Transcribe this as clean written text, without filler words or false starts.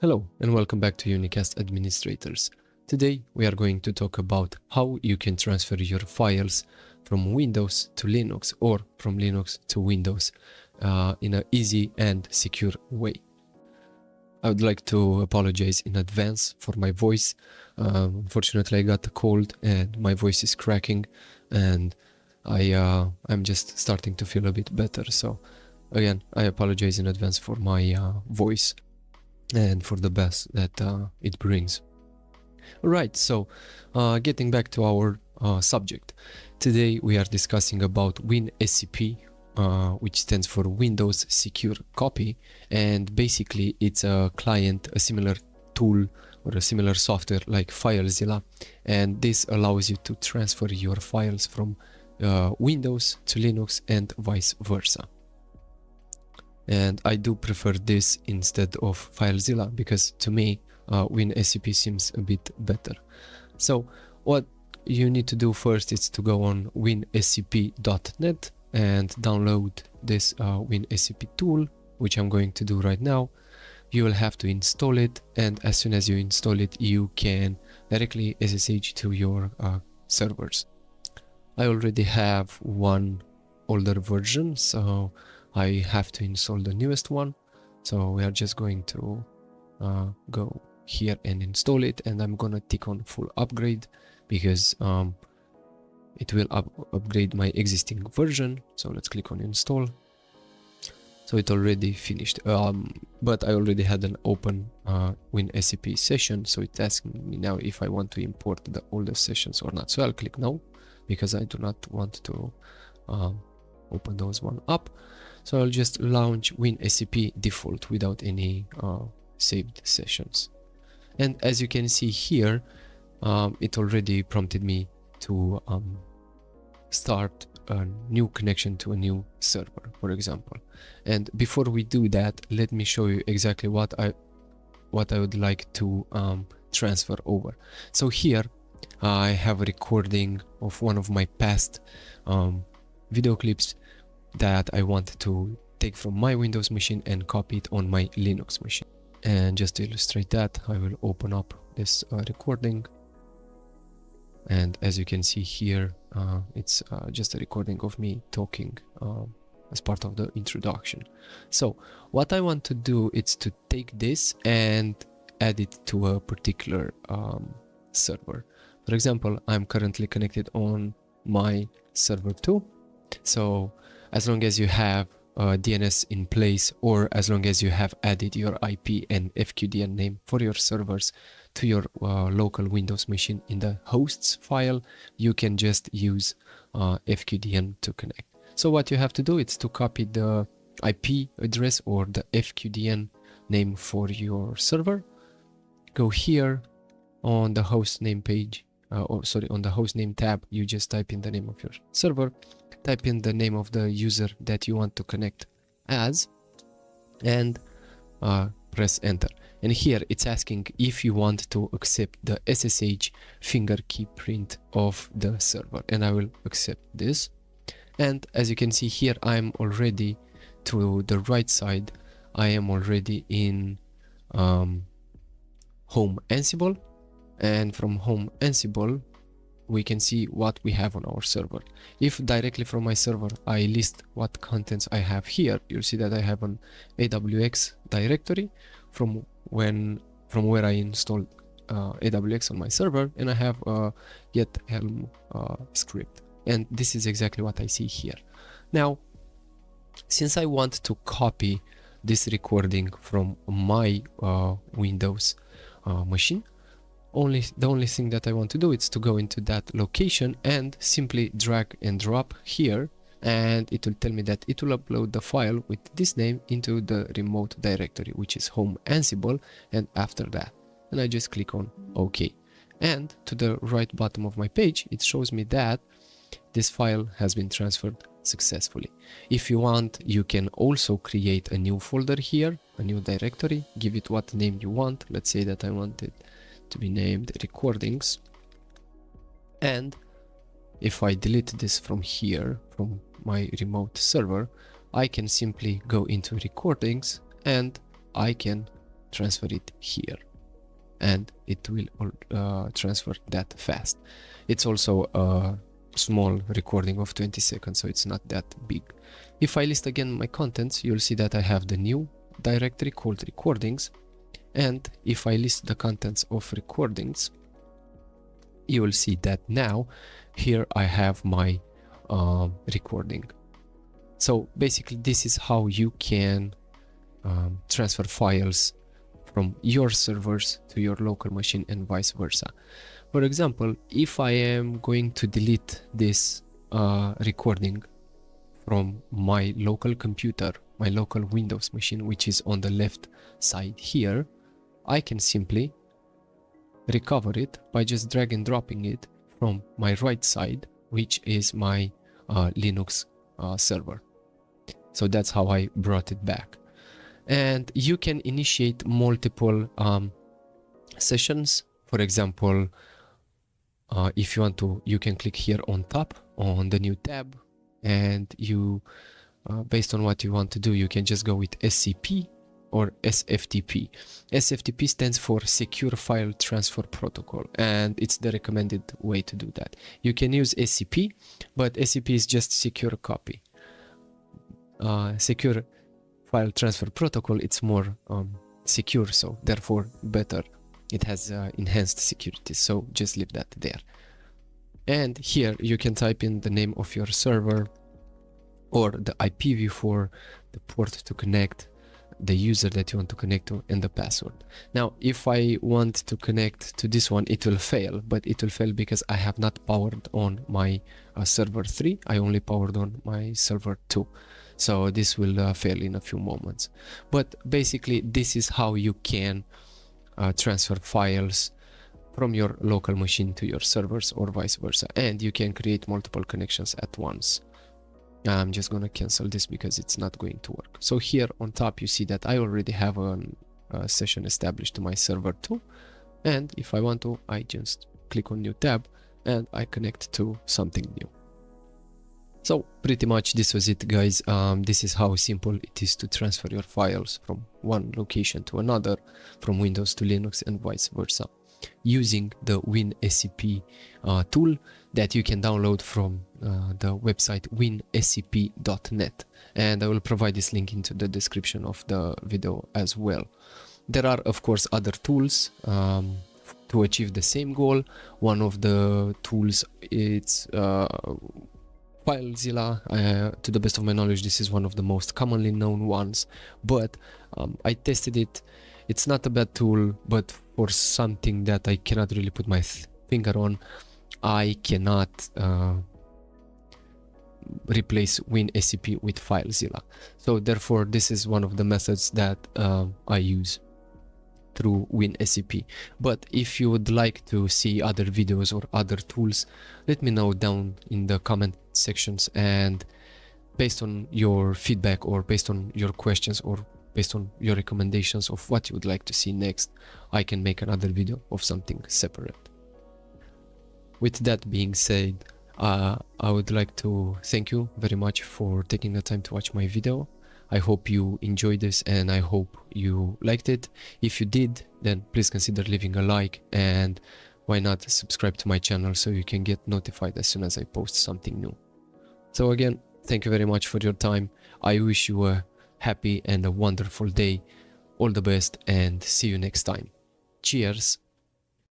Hello and welcome back to Unicast Administrators. Today we are going to talk about how you can transfer your files from Windows to Linux or from Linux to Windows in an easy and secure way. I would like to apologize in advance for my voice. Unfortunately I got a cold and my voice is cracking, and I'm just starting to feel a bit better. So again, I apologize in advance for my voice and for the bass that it brings. Alright, so getting back to our subject. Today we are discussing about WinSCP, which stands for Windows Secure Copy, and basically it's a client, a similar tool or a similar software like FileZilla, and this allows you to transfer your files from Windows to Linux and vice versa. And I do prefer this instead of FileZilla because to me WinSCP seems a bit better. So what you need to do first is to go on winscp.net and download this WinSCP tool, which I'm going to do right now. You will have to install it, and as soon as you install it you can directly SSH to your servers. I already have one older version, so I have to install the newest one. So we are just going to go here and install it, and I'm gonna tick on full upgrade because it will upgrade my existing version. So let's click on install. So it already finished, but I already had an open WinSCP session, so it's asking me now if I want to import the older sessions or not. So I'll click no because I do not want to open those one up. So I'll just launch WinSCP default without any saved sessions. And as you can see here, it already prompted me to start a new connection to a new server, for example. And before we do that, let me show you exactly what I would like to transfer over. So here I have a recording of one of my past video clips that I want to take from my Windows machine and copy it on my Linux machine. And just to illustrate that, I will open up this recording, and as you can see here, it's just a recording of me talking as part of the introduction. So what I want to do is to take this and add it to a particular server. For example, I'm currently connected on my server 2. So as long as you have DNS in place, or as long as you have added your IP and FQDN name for your servers to your local Windows machine in the hosts file, you can just use FQDN to connect. So what you have to do is to copy the IP address or the FQDN name for your server. Go here on the host name page, on the host name tab, you just type in the name of your server, type in the name of the user that you want to connect as, and press enter. And here it's asking if you want to accept the SSH finger key print of the server, and I will accept this. And as you can see here, I'm already to the right side, I am already in home Ansible, and from home Ansible we can see what we have on our server. If directly from my server I list what contents I have here, you'll see that I have an AWX directory from where I installed AWX on my server, and I have a get helm script, and this is exactly what I see here. Now, since I want to copy this recording from my Windows machine, the only thing that I want to do is to go into that location and simply drag and drop here, and it will tell me that it will upload the file with this name into the remote directory, which is home Ansible, and after that, and I just click on OK. And to the right bottom of my page, it shows me that this file has been transferred successfully. If you want, you can also create a new folder here, a new directory, give it what name you want. Let's say that I want it to be named recordings, and if I delete this from here, from my remote server, I can simply go into recordings and I can transfer it here, and it will transfer that fast. It's also a small recording of 20 seconds, so it's not that big. If I list again my contents, you'll see that I have the new directory called recordings, and if I list the contents of recordings, you will see that now here I have my recording. So basically this is how you can transfer files from your servers to your local machine and vice versa. For example, if I am going to delete this recording from my local computer, my local Windows machine, which is on the left side here, I can simply recover it by just drag and dropping it from my right side, which is my Linux server. So that's how I brought it back. And you can initiate multiple sessions. For example, if you want to, you can click here on top on the new tab, and you based on what you want to do, you can just go with SCP or SFTP. SFTP stands for Secure File Transfer Protocol, and it's the recommended way to do that. You can use SCP, but SCP is just secure copy. Secure File Transfer Protocol, it's more secure, so therefore better. It has enhanced security, so just leave that there. And here you can type in the name of your server or the IPv4, the port to connect, the user that you want to connect to, and the password. Now, if I want to connect to this one, it will fail, but it will fail because I have not powered on my server 3. I only powered on my server 2. So this will fail in a few moments. But basically, this is how you can transfer files from your local machine to your servers or vice versa. And you can create multiple connections at once. I'm just gonna cancel this because it's not going to work. So here on top you see that I already have a session established to my server 2, and if I want to, I just click on new tab and I connect to something new. So pretty much this was it, guys. This is how simple it is to transfer your files from one location to another, from Windows to Linux and vice versa, using the WinSCP tool that you can download from the website winscp.net, and I will provide this link into the description of the video as well. There are of course other tools to achieve the same goal. One of the tools is FileZilla. To the best of my knowledge, this is one of the most commonly known ones, but I tested it. It's not a bad tool, but for something that I cannot really put my finger on, I cannot replace WinSCP with FileZilla. So therefore, this is one of the methods that I use through WinSCP. But if you would like to see other videos or other tools, let me know down in the comment sections, and based on your feedback or based on your questions or based on your recommendations of what you would like to see next, I can make another video of something separate. With that being said, I would like to thank you very much for taking the time to watch my video. I hope you enjoyed this and I hope you liked it. If you did, then please consider leaving a like, and why not subscribe to my channel so you can get notified as soon as I post something new. So again, thank you very much for your time. I wish you a happy and a wonderful day. All the best and see you next time. Cheers!